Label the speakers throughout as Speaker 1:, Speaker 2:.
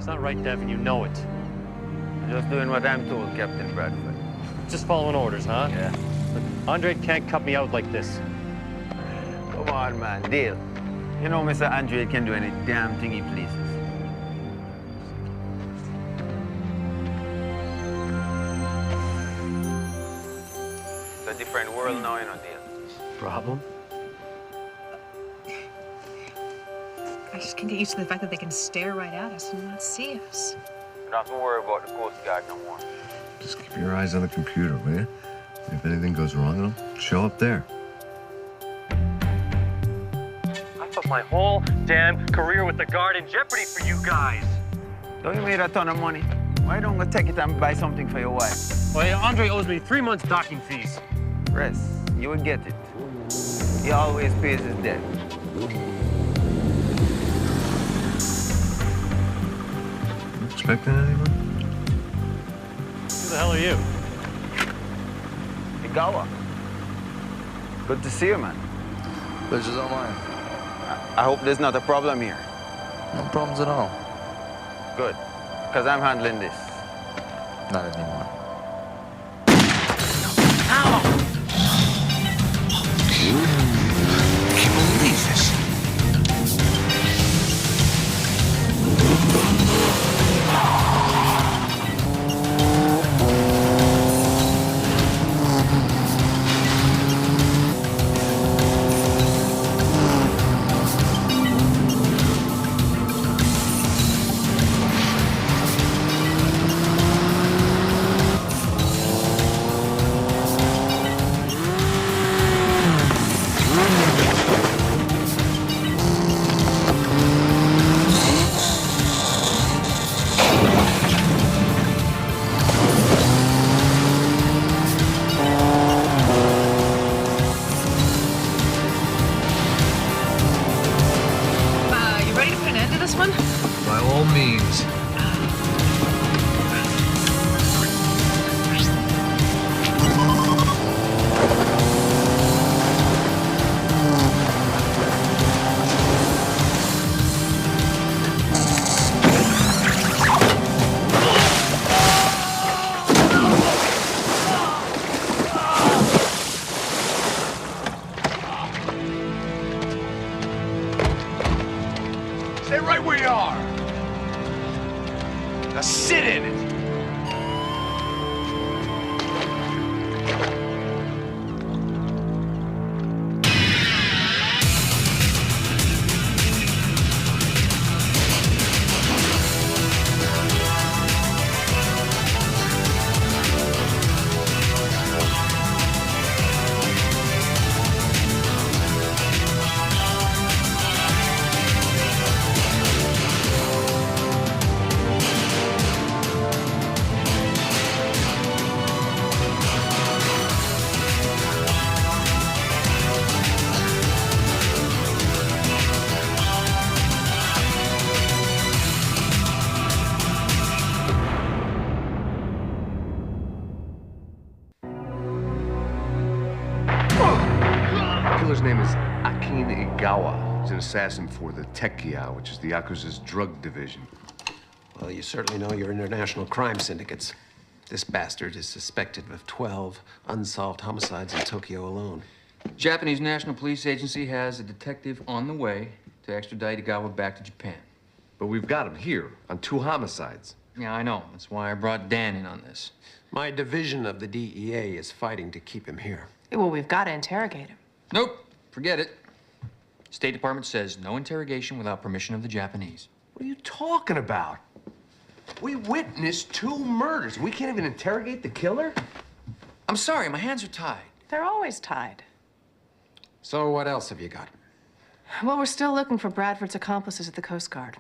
Speaker 1: It's not right, Devin. You know it.
Speaker 2: I'm just doing what I'm told, Captain Bradford.
Speaker 1: Just following orders, huh?
Speaker 2: Yeah.
Speaker 1: Look, Andre can't cut me out like this.
Speaker 2: Come on, man. Deal. You know Mr. Andre can do any damn thing he pleases. It's a different world now, you know, Deal.
Speaker 1: Problem?
Speaker 3: I just can't get used to the fact that they can stare right at us and not see us.
Speaker 2: You don't have to worry about the Coast Guard no more.
Speaker 4: Just keep your eyes on the computer, will you? If anything goes wrong, it'll show up there.
Speaker 1: I put my whole damn career with the Guard in jeopardy for you guys.
Speaker 2: Don't you made a ton of money? Why don't you take it and buy something for your wife?
Speaker 1: Well, yeah, Andre owes me 3 months docking fees.
Speaker 2: Rest. You will get it. He always pays his debt.
Speaker 4: Expecting anyone?
Speaker 1: Who the hell are you?
Speaker 2: Igawa. Good to see you, man.
Speaker 5: Pleasure's all mine.
Speaker 2: I hope there's not a problem here.
Speaker 5: No problems at all.
Speaker 2: Good. Because I'm handling this.
Speaker 5: Not anymore.
Speaker 4: Can't believe this. By all means.
Speaker 6: Stay right where you are. Now sit in it.
Speaker 4: Killer's name is Igawa. He's an assassin for the Teki, which is the Yakuza's drug division.
Speaker 7: Well, you certainly know your international crime syndicates. This bastard is suspected of 12 unsolved homicides in Tokyo alone.
Speaker 8: Japanese National Police Agency has a detective on the way to extradite Igawa back to Japan.
Speaker 4: But we've got him here on 2 homicides.
Speaker 8: Yeah, I know. That's why I brought Dan in on this.
Speaker 7: My division of the DEA is fighting to keep him here.
Speaker 3: Well, we've got to interrogate him.
Speaker 8: Nope, forget it. State Department says no interrogation without permission of the Japanese.
Speaker 4: What are you talking about? We witnessed 2 murders. We can't even interrogate the killer?
Speaker 8: I'm sorry, my hands are tied.
Speaker 3: They're always tied.
Speaker 7: So what else have you got?
Speaker 3: Well, we're still looking for Bradford's accomplices at the Coast Guard.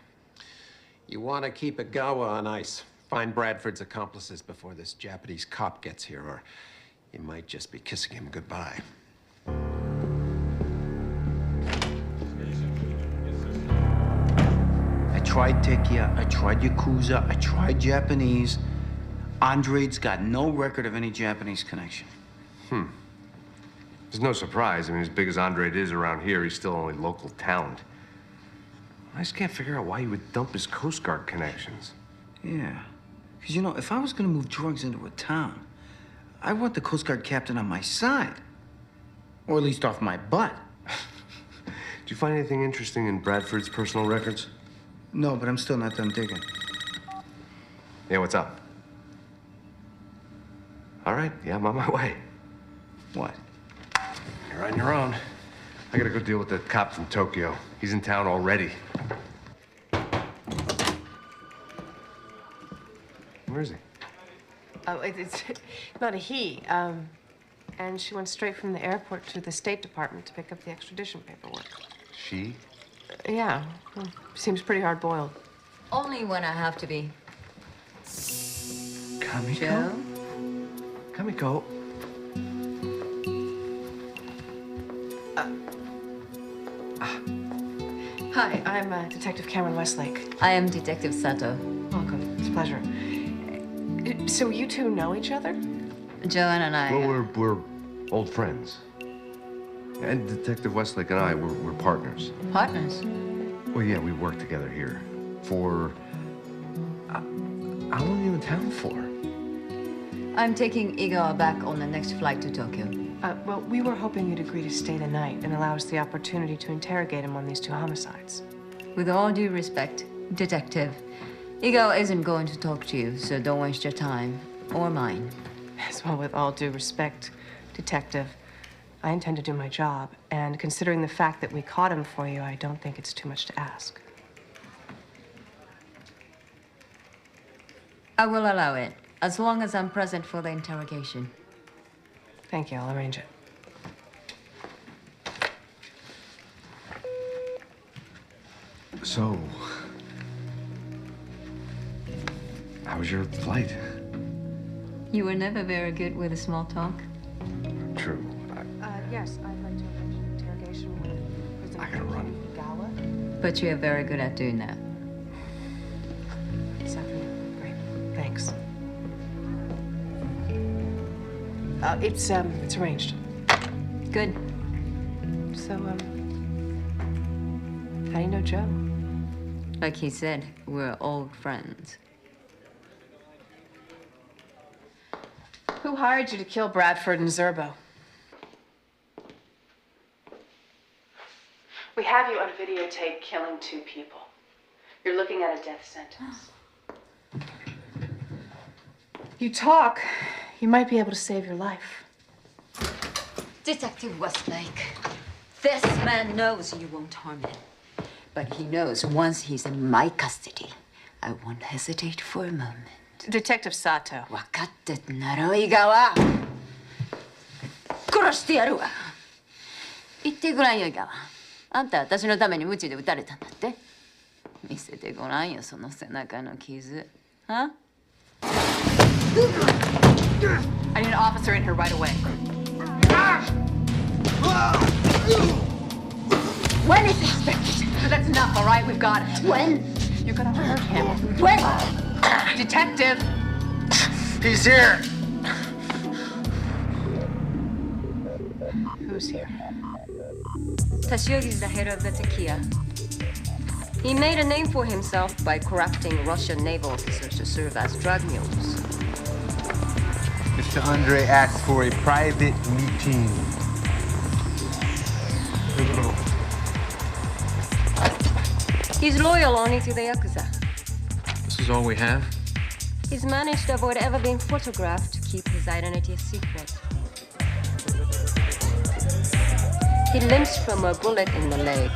Speaker 7: You want to keep Igawa on ice. Find Bradford's accomplices before this Japanese cop gets here, or you might just be kissing him goodbye.
Speaker 9: I tried Teki, I tried Yakuza, I tried Japanese. Andre's got no record of any Japanese connection.
Speaker 4: There's no surprise. I mean, as big as Andre is around here, he's still only local talent. I just can't figure out why he would dump his Coast Guard connections.
Speaker 9: Yeah. Because, you know, if I was gonna move drugs into a town, I want the Coast Guard captain on my side. Or at least off my butt.
Speaker 4: Did you find anything interesting in Bradford's personal records?
Speaker 9: No, but I'm still not done digging.
Speaker 4: Yeah, what's up? All right, yeah, I'm on my way.
Speaker 9: What?
Speaker 4: You're on your own. I gotta go deal with the cop from Tokyo. He's in town already. Where is he?
Speaker 10: Oh, it's not a he. And she went straight from the airport to the State Department to pick up the extradition paperwork.
Speaker 4: She?
Speaker 10: Yeah. Seems pretty hard-boiled.
Speaker 11: Only when I have to be.
Speaker 4: Kamiko?
Speaker 11: Joe?
Speaker 4: Kamiko.
Speaker 10: Hi, I'm Detective Cameron Westlake.
Speaker 11: I am Detective Sato.
Speaker 10: Welcome. It's a pleasure. So you two know each other?
Speaker 11: Joanne and I...
Speaker 4: Well, we're old friends. And Detective Westlake and I, we're partners.
Speaker 11: Partners?
Speaker 4: Well, yeah, we work together here. For... how long are you in town for?
Speaker 11: I'm taking Igawa back on the next flight to Tokyo.
Speaker 10: Well, we were hoping you'd agree to stay the night and allow us the opportunity to interrogate him on these 2 homicides.
Speaker 11: With all due respect, Detective, Igawa isn't going to talk to you, so don't waste your time. Or mine.
Speaker 10: Yes, well, with all due respect, Detective, I intend to do my job. And considering the fact that we caught him for you, I don't think it's too much to ask.
Speaker 11: I will allow it, as long as I'm present for the interrogation.
Speaker 10: Thank you. I'll arrange it.
Speaker 4: So... how was your flight?
Speaker 11: You were never very good with a small talk.
Speaker 4: True.
Speaker 10: Yes, I'd like to arrange an interrogation with Prisoner
Speaker 4: I gotta run.
Speaker 10: Igawa
Speaker 11: But you're very good at doing that.
Speaker 10: this afternoon. Great. Thanks. It's arranged.
Speaker 11: Good.
Speaker 10: So, how do you know Joe?
Speaker 11: Like he said, we're old friends.
Speaker 10: Who hired you to kill Bradford and Zerbo? We have you on videotape killing 2 people. You're looking at a death sentence. You talk, you might be able to save your life.
Speaker 11: Detective Westlake, this man knows you won't harm him. But he knows once he's in my custody, I won't hesitate for a moment.
Speaker 10: Detective Sato.
Speaker 11: 分かってんだろ、井川。殺してやるわ。言ってごらんよ、井川。あんた私のために鞭で撃たれたんだって。見せてごらんよ、その背中の傷。は？
Speaker 10: I need an officer in here right away.
Speaker 11: When is expected?
Speaker 10: That's enough, all right? We've got it.
Speaker 11: When?
Speaker 10: You're gonna hurt him.
Speaker 11: When?
Speaker 10: Detective!
Speaker 6: He's here.
Speaker 10: Who's here?
Speaker 12: Toshogi's the head of the Teki. He made a name for himself by corrupting Russian naval officers to serve as drug mules.
Speaker 2: Mr. Andre asked for a private meeting.
Speaker 12: He's loyal only to the Yakuza.
Speaker 8: This is all we have?
Speaker 12: He's managed to avoid ever being photographed to keep his identity a secret. He limps from a bullet in the leg.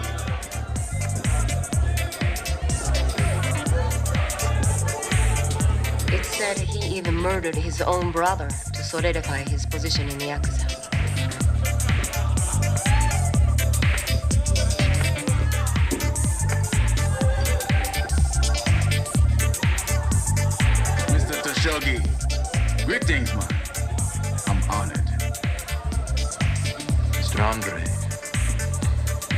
Speaker 12: It's said he even murdered his own brother to solidify his position in the Yakuza.
Speaker 6: Mr. Toshogi, greetings, man. I'm honored.
Speaker 5: Mr. Andre,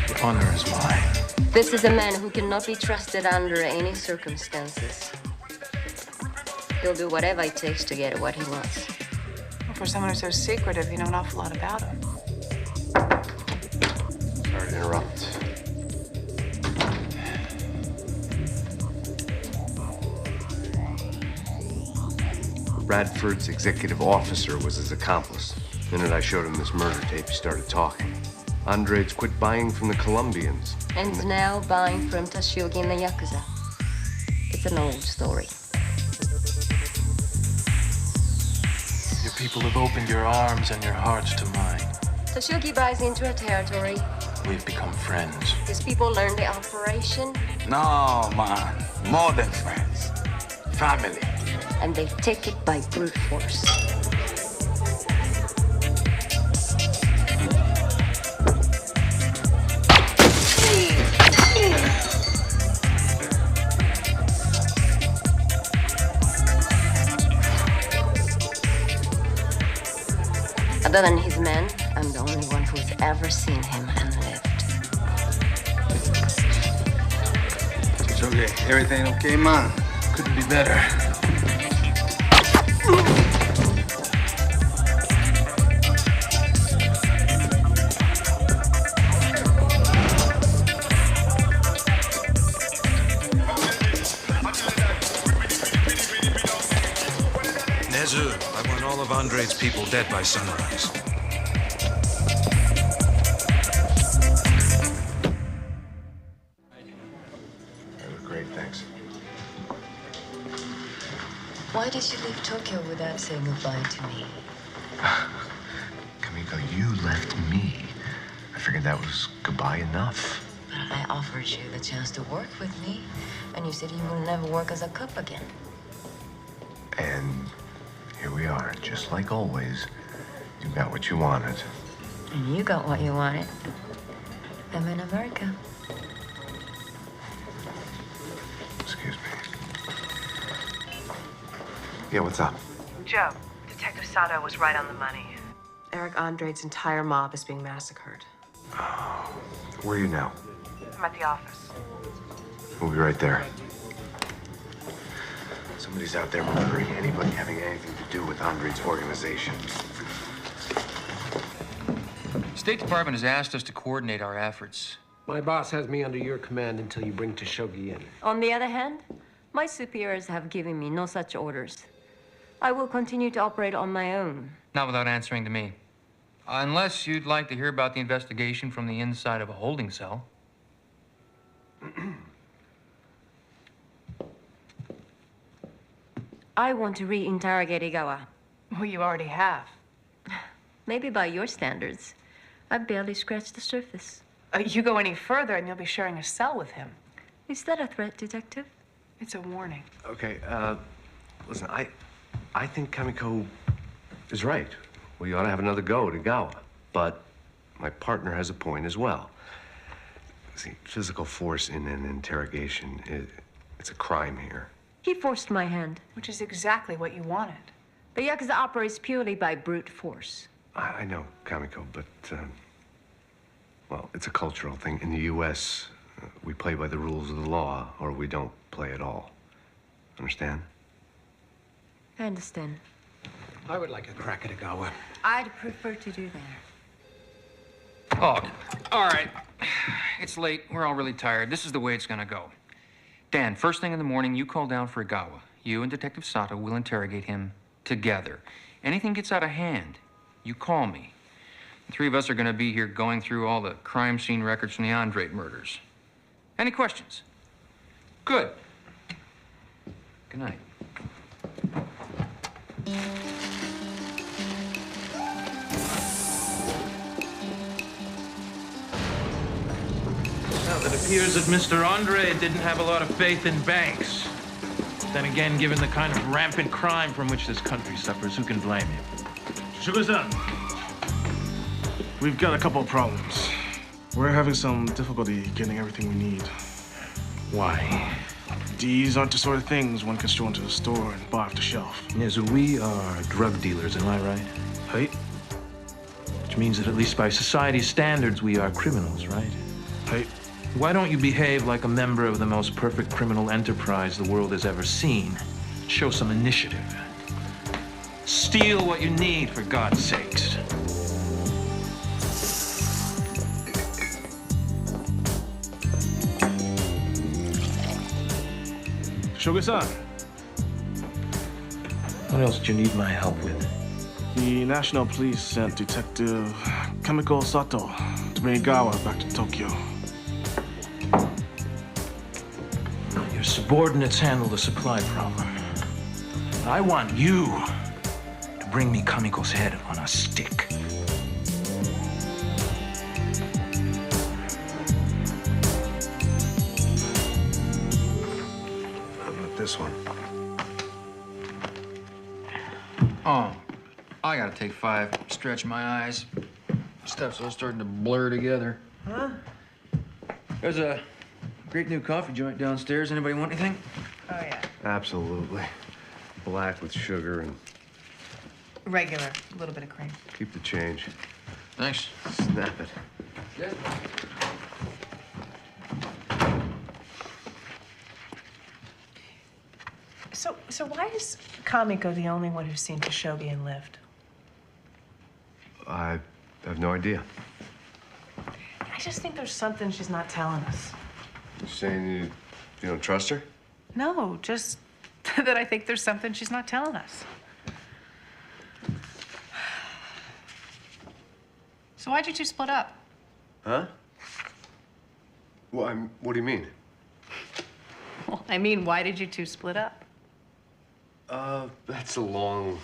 Speaker 5: the honor is mine.
Speaker 12: This is a man who cannot be trusted under any circumstances. He'll do whatever it takes to get what he wants.
Speaker 10: Well, for someone who's so secretive, you know an awful lot about him.
Speaker 4: Sorry to interrupt. Bradford's executive officer was his accomplice. The minute I showed him this murder tape, he started talking. Andre's quit buying from the Colombians.
Speaker 12: And now buying from Toshogi and the Yakuza. It's an old story.
Speaker 5: Your people have opened your arms and your hearts to mine.
Speaker 12: Toshogi buys into a territory.
Speaker 5: We've become friends.
Speaker 12: His people learn the operation.
Speaker 6: No, man. More than friends. Family.
Speaker 12: And they take it by brute force. Other than his men, I'm the only one who's ever seen him and lived.
Speaker 6: It's okay. Everything okay, man?
Speaker 5: Couldn't be better. Nezu, I want all of Andre's people dead by sunrise.
Speaker 4: That was great, thanks.
Speaker 12: Why did you leave Tokyo without saying goodbye to me?
Speaker 4: Kamiko, you left me. I figured that was goodbye enough.
Speaker 12: But I offered you the chance to work with me, and you said you would never work as a cop again.
Speaker 4: And here we are, just like always. You got what you wanted.
Speaker 12: And you got what you wanted. I'm in America.
Speaker 4: Excuse me. Yeah, what's up?
Speaker 10: Joe, Detective Sato was right on the money. Eric Andre's entire mob is being massacred.
Speaker 4: Where are you now?
Speaker 10: I'm at the office.
Speaker 4: We'll be right there. Somebody's out there murdering anybody having anything to do with Andre's organization.
Speaker 8: State Department has asked us to coordinate our efforts.
Speaker 7: My boss has me under your command until you bring Toshogi in.
Speaker 12: On the other hand, my superiors have given me no such orders. I will continue to operate on my own.
Speaker 8: Not without answering to me. Unless you'd like to hear about the investigation from the inside of a holding cell.
Speaker 12: I want to re-interrogate Igawa.
Speaker 10: Well, you already have.
Speaker 12: Maybe by your standards. I've barely scratched the surface.
Speaker 3: You go any further and you'll be sharing a cell with him.
Speaker 12: Is that a threat, Detective?
Speaker 3: It's a warning.
Speaker 4: Okay, listen, I think Kamiko is right. We ought to have another go at Igawa. But my partner has a point as well. See, physical force in an interrogation, it's a crime here.
Speaker 12: He forced my hand.
Speaker 3: Which is exactly what you wanted.
Speaker 12: The Yakuza operates purely by brute force.
Speaker 4: I know, Kamiko, but, well, it's a cultural thing. In the U.S., we play by the rules of the law, or we don't play at all. Understand?
Speaker 12: I understand.
Speaker 7: I would like a crack at Igawa.
Speaker 12: I'd prefer to do that.
Speaker 8: Oh, all right. It's late. We're all really tired. This is the way it's gonna go. Dan, first thing in the morning, you call down for Igawa. You and Detective Sato will interrogate him together. Anything gets out of hand, you call me. The three of us are gonna be here going through all the crime scene records from the Andre murders. Any questions? Good. Good night.
Speaker 5: Well, it appears that Mr. Andre didn't have a lot of faith in banks. Then again, given the kind of rampant crime from which this country suffers, who can blame him?
Speaker 13: Sugar-san, we've got a couple of problems. We're having some difficulty getting everything we need.
Speaker 5: Why?
Speaker 13: These aren't the sort of things one can stroll into the store and buy off the shelf.
Speaker 5: Nezu, we are drug dealers, am I right?
Speaker 13: Right?
Speaker 5: Which means that at least by society's standards, we are criminals, right?
Speaker 13: Right?
Speaker 5: Why don't you behave like a member of the most perfect criminal enterprise the world has ever seen? Show some initiative. Steal what you need, for God's sakes.
Speaker 13: Sugar-san,
Speaker 5: What else do you need my help with?
Speaker 13: The National Police sent Detective Chemical Sato to bring Igawa back to Tokyo.
Speaker 5: Your subordinates handle the supply problem. I want you to bring me Kamiko's head on a stick.
Speaker 4: How about this one?
Speaker 8: Oh, I gotta take 5. Stretch my eyes. Stuff's all starting to blur together.
Speaker 5: Huh?
Speaker 8: There's a great new coffee joint downstairs. Anybody want anything?
Speaker 3: Oh, yeah.
Speaker 4: Absolutely. Black with sugar and
Speaker 3: Regular. A little bit of cream.
Speaker 4: keep the change.
Speaker 8: Thanks.
Speaker 4: Snap it.
Speaker 8: Good.
Speaker 3: So why is Kamiko the only one who's seen Toshogi and lived?
Speaker 4: I have no idea.
Speaker 3: I just think there's something she's not telling us.
Speaker 4: You saying you don't trust her?
Speaker 3: No, just that I think there's something she's not telling us. So why'd you two split up?
Speaker 4: Huh? Well, what do you mean?
Speaker 3: Well, I mean, why did you two split up?
Speaker 4: That's a long...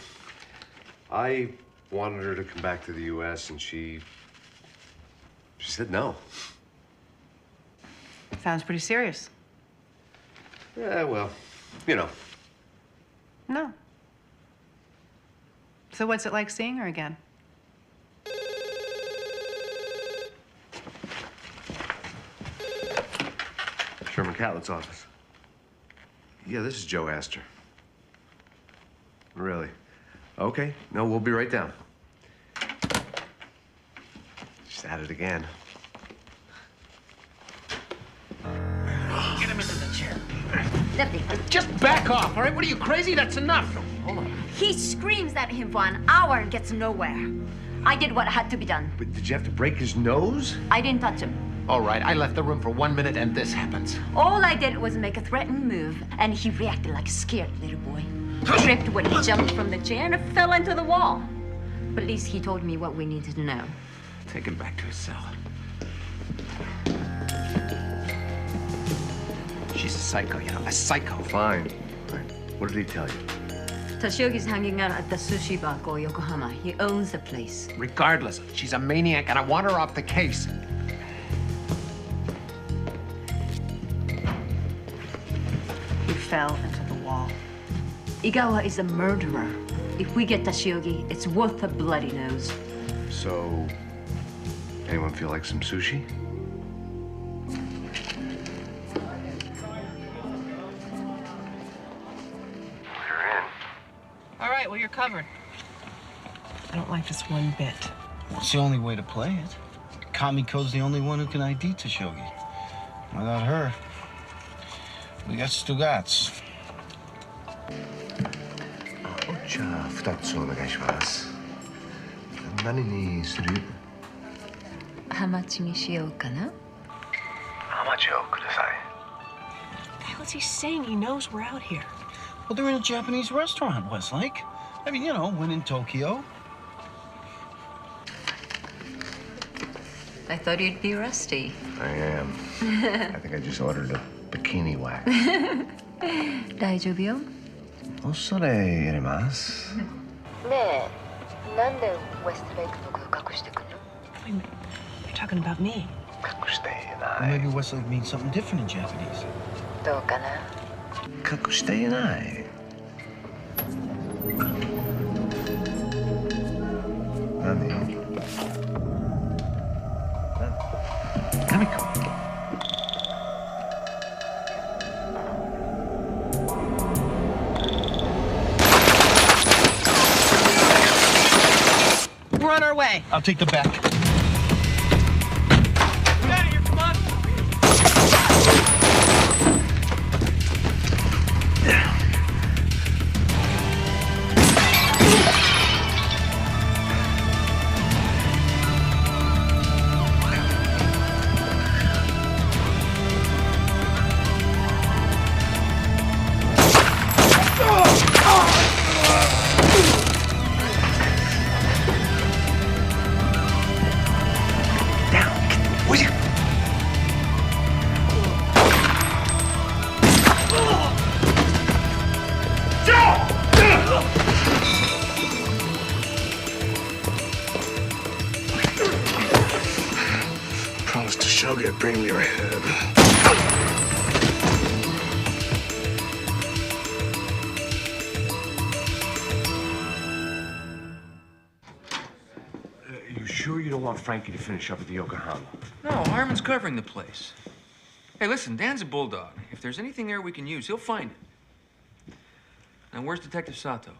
Speaker 4: I wanted her to come back to the U.S. and she said no.
Speaker 3: Sounds pretty serious.
Speaker 4: Yeah, well, you know.
Speaker 3: No. So what's it like seeing her again?
Speaker 4: Sherman Catlett's office. Yeah, this is Joe Astor. Really? Okay. No, we'll be right down. She's at it again.
Speaker 8: Get him into the chair.
Speaker 11: Deputy.
Speaker 8: Just back off, all right? What are you, crazy? That's enough. Hold on.
Speaker 11: He screams at him for an hour and gets nowhere. I did what had to be done.
Speaker 4: But did you have to break his nose?
Speaker 11: I didn't touch him.
Speaker 7: All right, I left the room for 1 minute and this happens.
Speaker 11: All I did was make a threatening move, and he reacted like a scared little boy. Tripped when he jumped from the chair and fell into the wall. But at least he told me what we needed to know.
Speaker 7: Take him back to his cell. She's a psycho, you know, a psycho.
Speaker 4: Fine. Fine. What did he tell you?
Speaker 11: Toshogi's hanging out at the sushi bar called Yokohama. He owns the place.
Speaker 7: Regardless, she's a maniac and I want her off the case.
Speaker 3: He fell into the wall.
Speaker 11: Igawa is a murderer. If we get Toshogi, it's worth a bloody nose.
Speaker 4: So, anyone feel like some sushi?
Speaker 3: All right, well, you're covered. I don't like this one bit.
Speaker 9: Well, it's the only way to play it. Kamiko's the only one who can ID Toshogi. Without her, we got Stugats.
Speaker 4: じゃあ2つお願いします。何にする？
Speaker 11: ハマチにしようかな。
Speaker 4: ハマチをください。
Speaker 3: What the hell is he saying? He knows we're out here.
Speaker 9: Well, they're in a Japanese restaurant, Westlake. I mean, you know, when in Tokyo.
Speaker 11: I thought you'd be rusty.
Speaker 4: I am. I think I just ordered a bikini wax.
Speaker 11: 大丈夫よ。
Speaker 4: 恐れ入れます。
Speaker 12: ねえ、なんでウェストレイク僕を隠してくるの？
Speaker 3: Wait a minute. You're talking about me.
Speaker 4: 隠してい
Speaker 9: Or
Speaker 4: ない。
Speaker 9: maybe Westlake means something different in Japanese.
Speaker 12: どうかな？
Speaker 4: 隠していない。何？カミコ。
Speaker 3: We're on our way.
Speaker 9: I'll take the back.
Speaker 1: Get out of here, come on!
Speaker 6: Toshogi, bring me your head.
Speaker 4: You sure you don't want Frankie to finish up at the Yokohama?
Speaker 8: No, Harmon's covering the place. Hey, listen, Dan's a bulldog. If there's anything there we can use, he'll find it. Now, where's Detective Sato?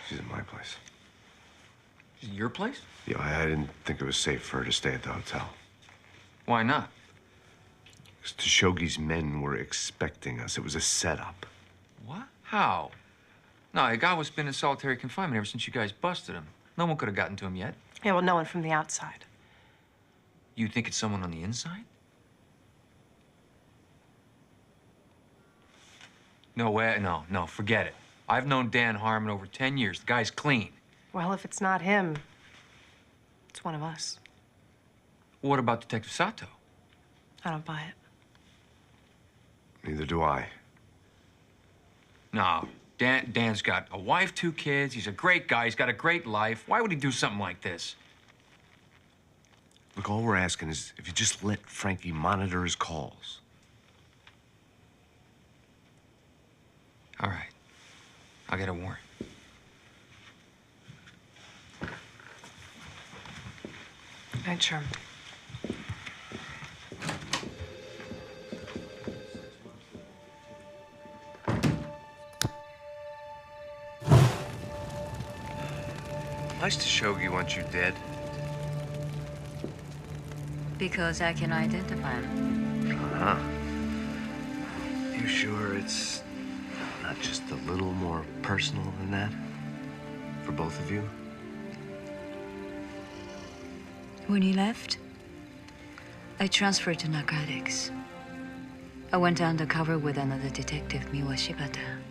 Speaker 4: She's at my place.
Speaker 8: Is it your place?
Speaker 4: Yeah, I didn't think it was safe for her to stay at the hotel.
Speaker 8: Why not?
Speaker 4: Because Toshogi's men were expecting us. It was a setup.
Speaker 8: What? How? No, Egawa's been in solitary confinement ever since you guys busted him. No one could have gotten to him yet.
Speaker 10: Yeah, well, no one from the outside.
Speaker 8: You think it's someone on the inside? No way. No, forget it. I've known Dan Harmon over 10 years. The guy's clean.
Speaker 10: Well, if it's not him, it's one of us.
Speaker 8: What about Detective Sato?
Speaker 10: I don't buy it.
Speaker 4: Neither do I.
Speaker 8: No, Dan's got a wife, 2 kids. He's a great guy. He's got a great life. Why would he do something like this?
Speaker 4: Look, all we're asking is if you just let Frankie monitor his calls.
Speaker 8: All right. I'll get a warrant.
Speaker 10: Night, Sherman.
Speaker 4: Why does Toshogi want you dead?
Speaker 11: Because I can identify him.
Speaker 4: Uh-huh. You sure it's not just a little more personal than that? For both of you?
Speaker 11: When he left, I transferred to narcotics. I went undercover with another detective, Miwa Shibata.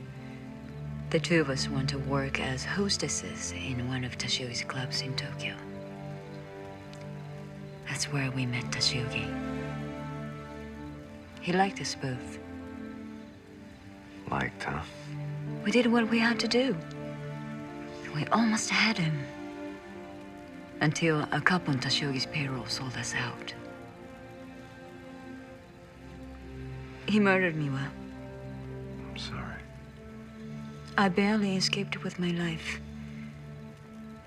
Speaker 11: The two of us went to work as hostesses in one of Toshogi's clubs in Tokyo. That's where we met Toshogi. He liked us both.
Speaker 4: Liked, huh?
Speaker 11: We did what we had to do. We almost had him. Until a couple on Toshogi's payroll sold us out. He murdered Miwa.
Speaker 4: I'm sorry.
Speaker 11: I barely escaped with my life.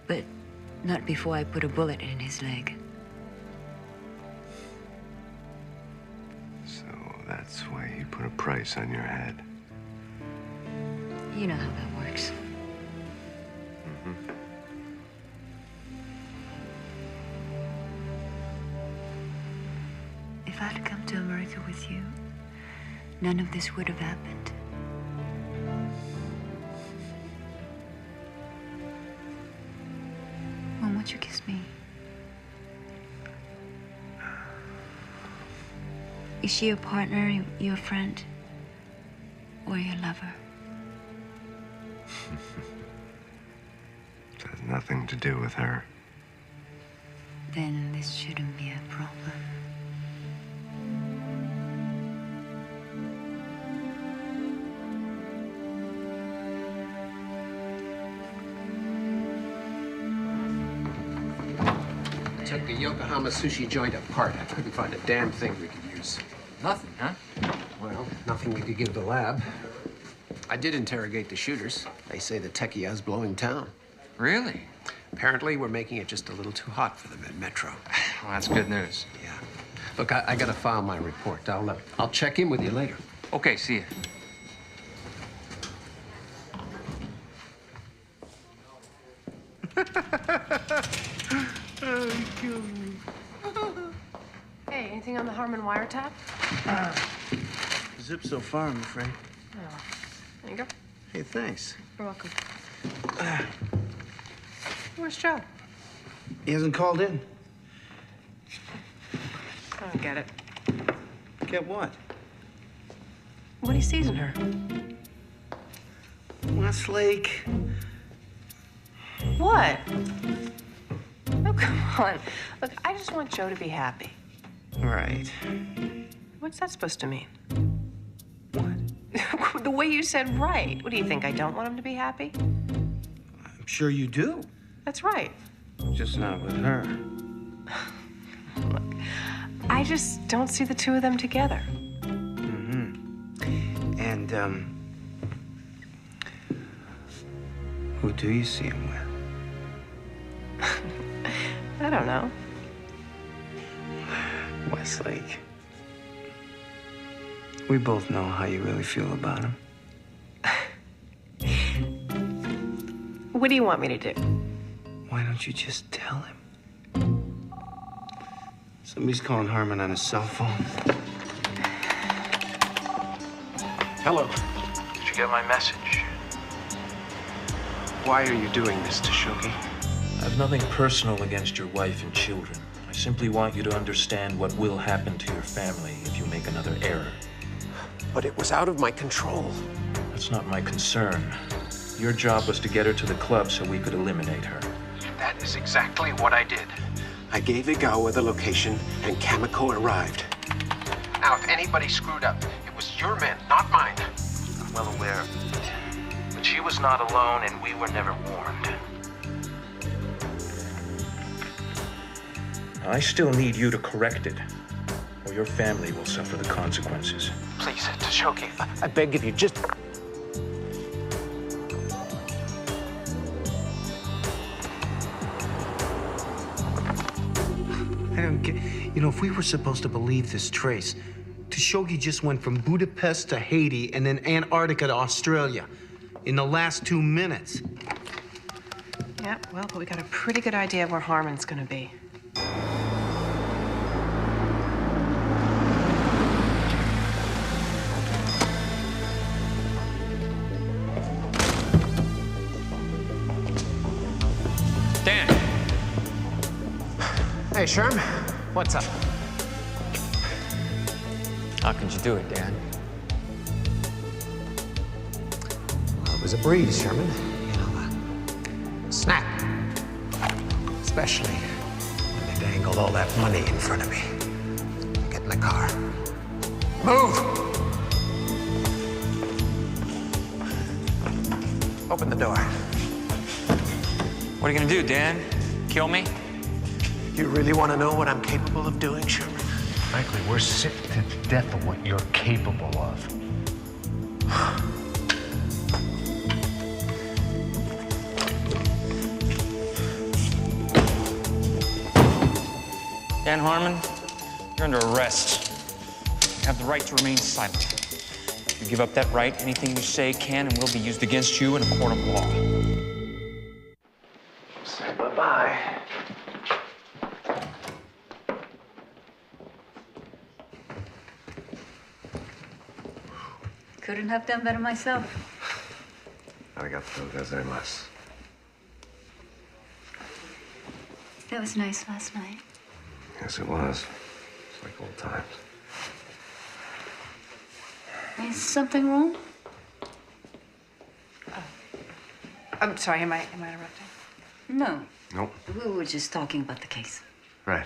Speaker 11: But not before I put a bullet in his leg.
Speaker 4: So that's why he put a price on your head.
Speaker 11: You know how that works.
Speaker 4: Mm-hmm.
Speaker 11: If I'd come to America with you, none of this would have happened. When would you kiss me? Is she your partner, your friend, or your lover?
Speaker 4: It has nothing to do with her.
Speaker 11: Then this shouldn't be a problem.
Speaker 7: Took the Yokohama sushi joint apart. I couldn't find a damn thing we could use.
Speaker 8: Nothing, huh?
Speaker 7: Well, nothing we could give the lab. I did interrogate the shooters. They say the Teki is blowing town.
Speaker 8: Really?
Speaker 7: Apparently, we're making it just a little too hot for the mid-metro.
Speaker 8: Well, that's good news.
Speaker 7: Yeah. Look, I gotta file my report. I'll check in with you later.
Speaker 8: Okay, see ya.
Speaker 10: Hey, anything on the Harmon wiretap?
Speaker 9: Zip so far, I'm afraid.
Speaker 10: Oh. There you go.
Speaker 9: Hey, thanks.
Speaker 10: You're welcome. Where's Joe?
Speaker 9: He hasn't called in.
Speaker 10: I don't get it.
Speaker 9: Get what?
Speaker 10: What he sees in her.
Speaker 9: Westlake.
Speaker 10: What? Oh, come on. Look, I just want Joe to be happy.
Speaker 9: Right.
Speaker 10: What's that supposed to mean?
Speaker 9: What?
Speaker 10: The way you said right. What do you think? I don't want him to be happy?
Speaker 9: I'm sure you do.
Speaker 10: That's right.
Speaker 9: Just not with her.
Speaker 10: Look, I I just don't see the two of them together.
Speaker 9: And, who do you see him with?
Speaker 10: I don't know.
Speaker 9: Westlake. We both know how you really feel about him.
Speaker 10: What do you want me to do?
Speaker 9: Why don't you just tell him? Somebody's calling Harmon on his cell phone.
Speaker 7: Hello.
Speaker 5: Did you get my message?
Speaker 7: Why are you doing this, Toshogi?
Speaker 5: I have nothing personal against your wife and children. I simply want you to understand what will happen to your family if you make another error.
Speaker 7: But it was out of my control.
Speaker 5: That's not my concern. Your job was to get her to the club so we could eliminate her.
Speaker 7: That is exactly what I did. I gave Igawa the location, and Kamiko arrived. Now, if anybody screwed up, it was your men, not mine.
Speaker 5: I'm well aware of it. But she was not alone, and we were never warned. I still need you to correct it, or your family will suffer the consequences.
Speaker 7: Please, Toshogi, I beg of you, just...
Speaker 9: I don't get... You know, if we were supposed to believe this trace, Toshogi just went from Budapest to Haiti and then Antarctica to Australia in the last 2 minutes.
Speaker 10: Yeah, well, but we got a pretty good idea of where Harmon's gonna be.
Speaker 8: Dan!
Speaker 7: Hey, Sherm, what's up?
Speaker 8: How could you do it, Dan?
Speaker 7: Well, it was a breeze, Sherman. You know, a snap. Especially when they dangled all that money in front of me. Get in the car. Move! Open the door.
Speaker 8: What are you gonna do, Dan? Kill me?
Speaker 7: You really want to know what I'm capable of doing, Sherman?
Speaker 4: Frankly, we're sick to death of what you're capable of.
Speaker 8: Dan Harmon, you're under arrest. You have the right to remain silent. If you give up that right, anything you say can and will be used against you in a court of law.
Speaker 7: Say bye-bye.
Speaker 11: Couldn't have done better myself.
Speaker 4: Arigatou gozaimasu.
Speaker 11: That was nice last night.
Speaker 4: Yes, it was. It's like old times.
Speaker 11: Is something wrong?
Speaker 10: I'm sorry, am I interrupting?
Speaker 11: No.
Speaker 4: Nope.
Speaker 11: We were just talking about the case.
Speaker 4: Right.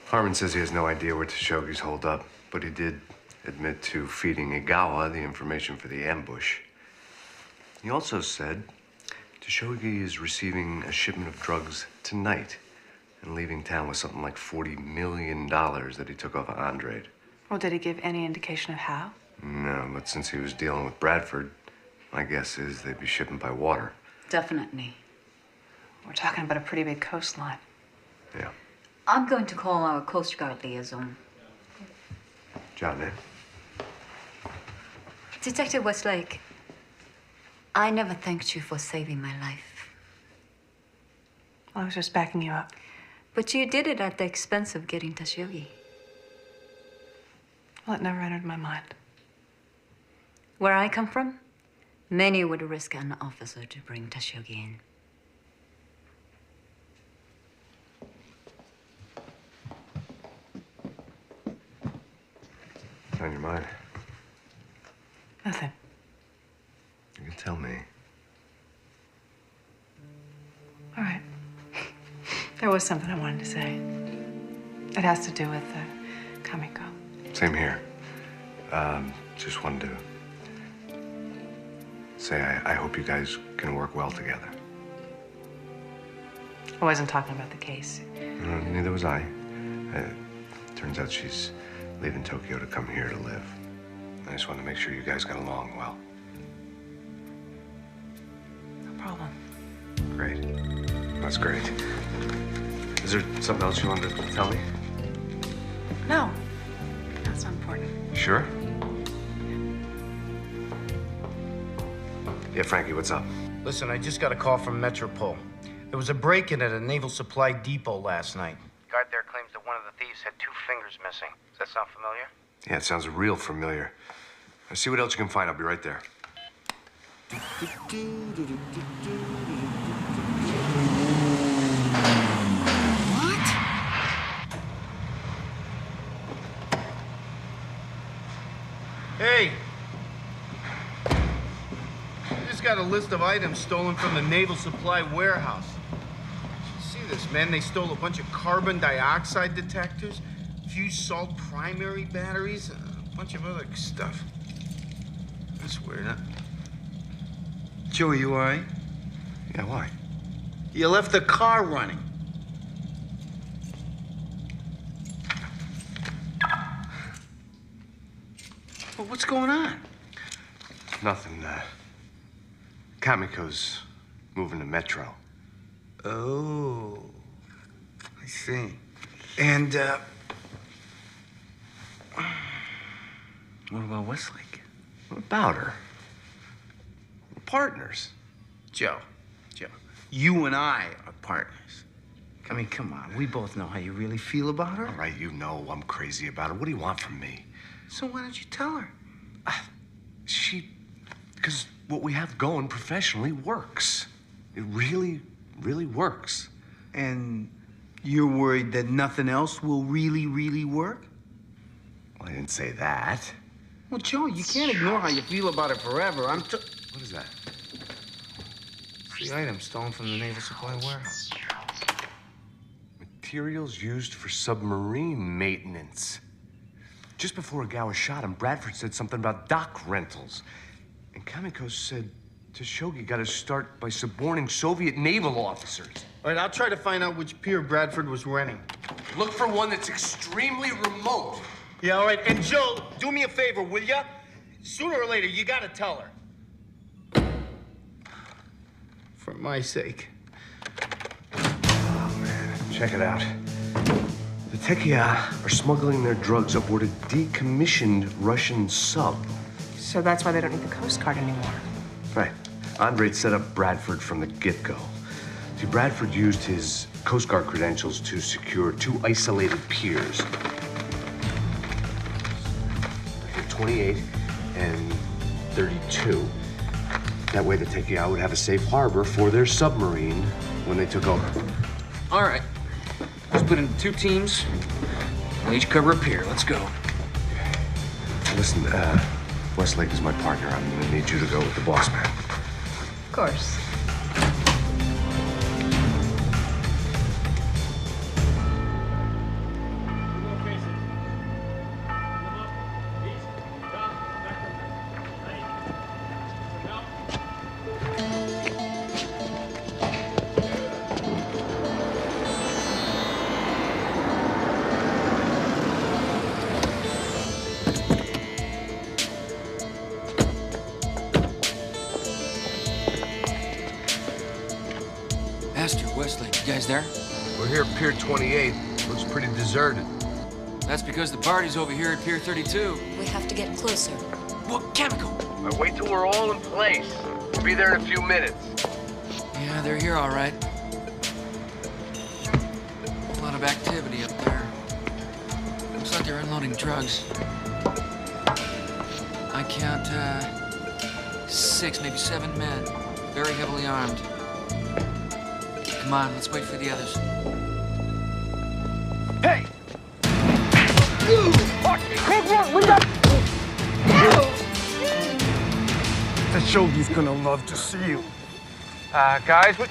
Speaker 4: Harmon says he has no idea where Toshogi's holed up, but he did admit to feeding Igawa the information for the ambush. He also said Toshogi is receiving a shipment of drugs tonight and leaving town with something like $40 million that he took off of Andrade.
Speaker 10: Well, did he give any indication of how?
Speaker 4: No, but since he was dealing with Bradford, my guess is they'd be shipping by water.
Speaker 11: Definitely.
Speaker 10: We're talking about a pretty big coastline.
Speaker 4: Yeah.
Speaker 11: I'm going to call our Coast Guard liaison.
Speaker 4: Job name?
Speaker 11: Detective Westlake, I never thanked you for saving my life.
Speaker 10: Well, I was just backing you up.
Speaker 11: But you did it at the expense of getting Toshogi.
Speaker 10: Well, it never entered my mind.
Speaker 11: Where I come from, many would risk an officer to bring Toshogi in.
Speaker 4: What's on your mind?
Speaker 10: Nothing.
Speaker 4: You can tell me.
Speaker 10: All right. There was something I wanted to say. It has to do with Kamiko.
Speaker 4: Same here. Just wanted to say I hope you guys can work well together.
Speaker 10: I wasn't talking about the case.
Speaker 4: Neither was I. Turns out she's leaving Tokyo to come here to live. I just wanted to make sure you guys got along well.
Speaker 10: No problem.
Speaker 4: Great. That's great. Is there something else you wanted to tell me?
Speaker 10: No. That's not important.
Speaker 4: Sure? Yeah, Frankie, what's up?
Speaker 9: Listen, I just got a call from Metropole. There was a break-in at a naval supply depot last night. Guard there claims that one of the thieves had 2 fingers missing. Does that sound familiar?
Speaker 4: Yeah, it sounds real familiar. I'll see what else you can find. I'll be right there.
Speaker 9: Hey! I just got a list of items stolen from the naval supply warehouse. See this, man? They stole a bunch of carbon dioxide detectors, fused salt primary batteries, a bunch of other stuff. That's weird, huh? Joey, you all right?
Speaker 4: Yeah, why?
Speaker 9: You left the car running. Well, what's going on?
Speaker 4: Nothing. Kamiko's moving to Metro.
Speaker 9: Oh, I see. And, what about Westlake?
Speaker 4: What about her? We're partners.
Speaker 9: Joe, you and I are partners. I mean, come on, we both know how you really feel about her.
Speaker 4: All right, you know I'm crazy about her. What do you want from me?
Speaker 9: So why don't you tell her?
Speaker 4: Because what we have going professionally works. It really, really works.
Speaker 9: And you're worried that nothing else will really, really work?
Speaker 4: Well, I didn't say that.
Speaker 9: Well, Joe, you can't ignore how you feel about it forever.
Speaker 4: What is that?
Speaker 9: It's the item stolen from the naval supply warehouse.
Speaker 4: Materials used for submarine maintenance. Just before Agawa shot him, Bradford said something about dock rentals. And Kamiko said Toshogi got his start by suborning Soviet naval officers.
Speaker 9: All right, I'll try to find out which pier Bradford was renting.
Speaker 4: Look for one that's extremely remote.
Speaker 9: Yeah, all right. And Joe, do me a favor, will ya? Sooner or later, you gotta tell her. For my sake.
Speaker 4: Oh, man. Check it out. The Teki are smuggling their drugs aboard a decommissioned Russian sub.
Speaker 10: So that's why they don't need the Coast Guard anymore.
Speaker 4: Right. Andre set up Bradford from the get-go. See, Bradford used his Coast Guard credentials to secure 2 isolated piers. 28 and 32. That way the Teki would have a safe harbor for their submarine when they took over.
Speaker 8: All right. Let's split into 2 teams. We'll each cover a pier. Let's go.
Speaker 4: Listen, Westlake is my partner. I'm gonna need you to go with the boss man.
Speaker 10: Of course.
Speaker 8: Westlake, you guys there?
Speaker 4: We're here at Pier 28. Looks pretty deserted.
Speaker 8: That's because the party's over here at Pier 32.
Speaker 11: We have to get closer.
Speaker 8: What, Kamiko?
Speaker 4: Right, wait till we're all in place. We'll be there in a few minutes.
Speaker 8: Yeah, they're here all right. A lot of activity up there. Looks like they're unloading drugs. I count, 6, maybe 7 men. Very heavily armed. Come on, let's wait for the others.
Speaker 1: Hey!
Speaker 6: Toshogi's gonna love to see you.
Speaker 1: Guys, what?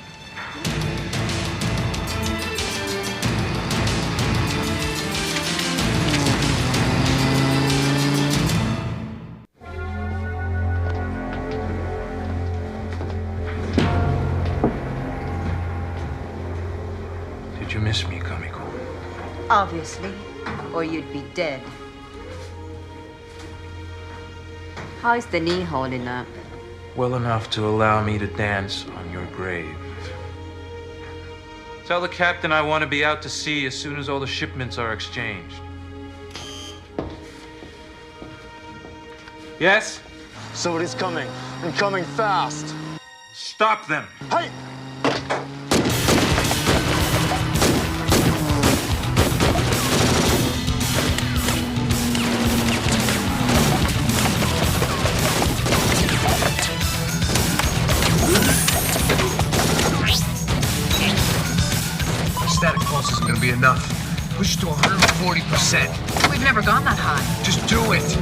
Speaker 5: Did you miss me, Kamiko?
Speaker 11: Obviously.
Speaker 12: or you'd be dead. How is the knee holding up?
Speaker 5: Well enough to allow me to dance on your grave. Tell the captain I want to be out to sea as soon as all the shipments are exchanged. Yes?
Speaker 14: Somebody's coming, and coming fast.
Speaker 5: Stop them!
Speaker 14: Hey!
Speaker 7: Static pulse isn't gonna be enough. Push to 140%.
Speaker 3: We've never gone that high.
Speaker 7: Just do it.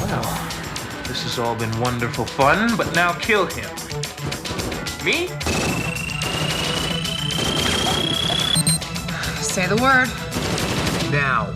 Speaker 5: Well, this has all been wonderful fun, but now kill him. Me?
Speaker 3: Say the word.
Speaker 7: Now.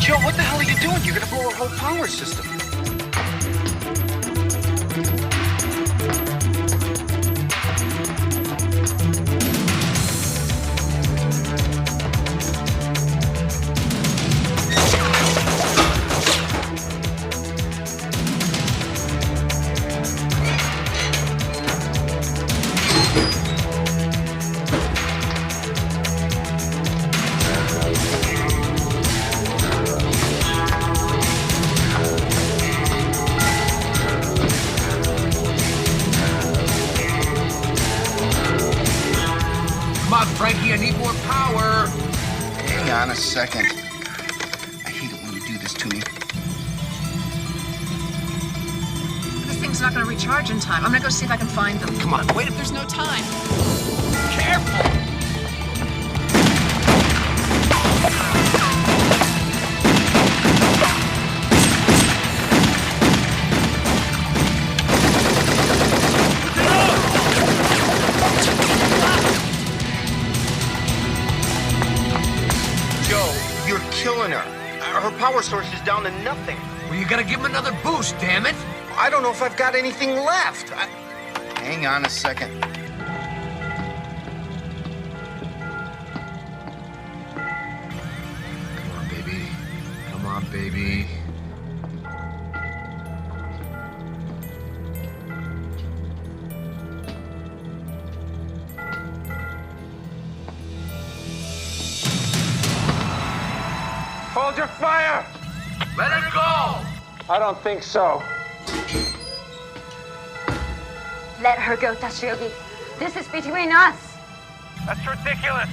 Speaker 9: Joe, what the hell are you doing? You're gonna blow our whole power system.
Speaker 7: Frankie, I need more power.
Speaker 9: Hang on a second. I hate it when you do this to me.
Speaker 3: This thing's not gonna recharge in time. I'm gonna go see if I can find them.
Speaker 7: Come on, wait.
Speaker 3: There's no time.
Speaker 7: Careful.
Speaker 9: Killing her. Her power source is down to nothing.
Speaker 7: Well, you gotta give him another boost, damn it.
Speaker 9: I don't know if I've got anything left. Hang on a second.
Speaker 7: Come on, baby. Come on, baby.
Speaker 5: Hold your fire!
Speaker 7: Let her go!
Speaker 5: I don't think so.
Speaker 12: Let her go, Toshogi. This is between us.
Speaker 1: That's ridiculous.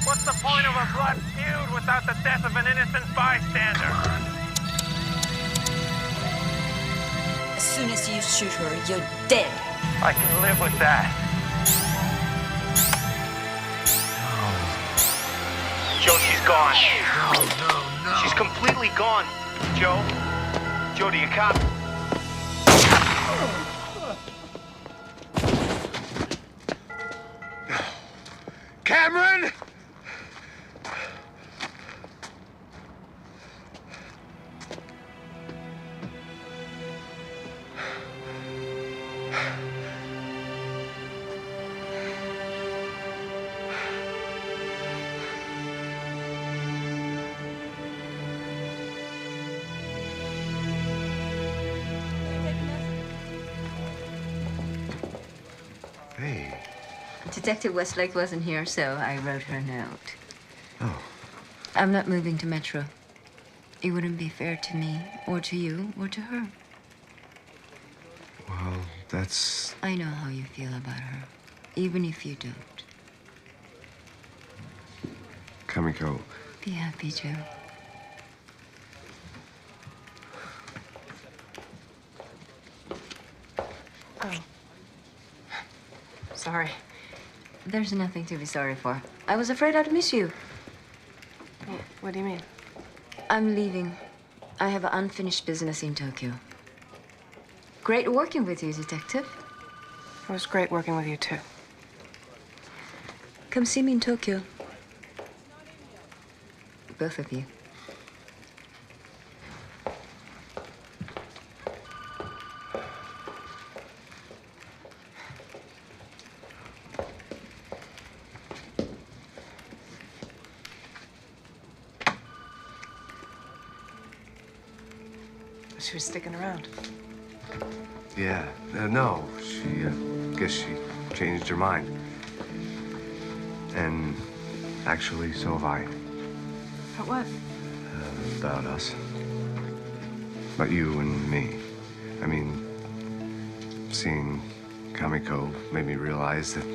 Speaker 1: What's the point of a blood feud without the death of an innocent bystander?
Speaker 11: As soon as you shoot her, you're dead.
Speaker 1: I can live with that. Joe, she's gone.
Speaker 7: No.
Speaker 9: She's completely gone. Joe? Joe, do you copy?
Speaker 7: Cameron!
Speaker 4: Hey.
Speaker 11: Detective Westlake wasn't here, so I wrote her a note.
Speaker 4: Oh.
Speaker 11: I'm not moving to Metro. It wouldn't be fair to me, or to you, or to her.
Speaker 4: Well, that's...
Speaker 11: I know how you feel about her, even if you don't.
Speaker 4: Kamiko.
Speaker 11: Be happy, Joe.
Speaker 10: Oh. Sorry.
Speaker 11: There's nothing to be sorry for. I was afraid I'd miss you.
Speaker 10: What do you mean?
Speaker 11: I'm leaving. I have unfinished business in Tokyo. Great working with you, Detective.
Speaker 10: It was great working with you, too.
Speaker 11: Come see me in Tokyo. Both of you.
Speaker 10: She was sticking around.
Speaker 4: Yeah, no, she, guess she changed her mind. And actually, so have I.
Speaker 10: About what?
Speaker 4: About us. About you and me. I mean, seeing Kamiko made me realize that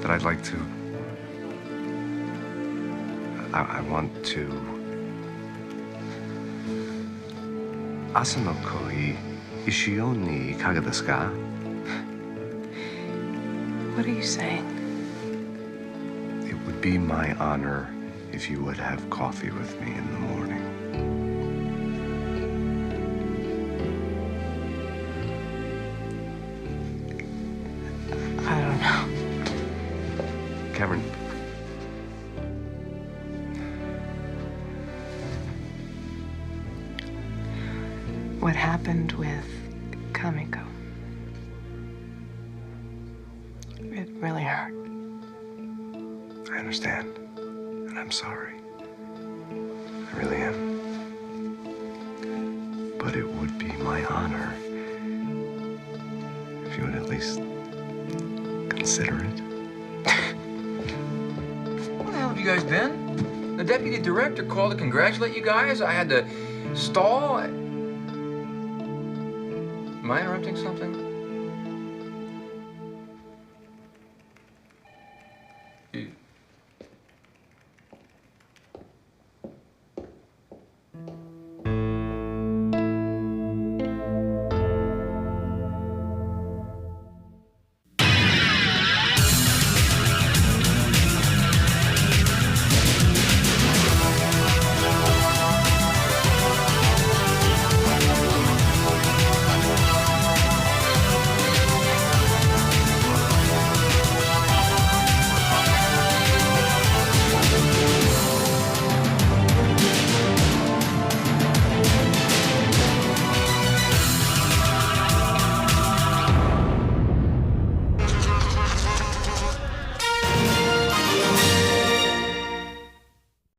Speaker 4: I'd like to. I want to. Asa no koi ishio ni ikaga desu ka?
Speaker 10: What are you saying?
Speaker 4: It would be my honor if you would have coffee with me in the morning.
Speaker 10: I don't know.
Speaker 4: Cameron.
Speaker 10: What happened with Kamiko? It really hurt.
Speaker 4: I understand. And I'm sorry. I really am. But it would be my honor if you would at least consider it.
Speaker 8: Where the hell have you guys been? The deputy director called to congratulate you guys. I had to stall. Am I interrupting something?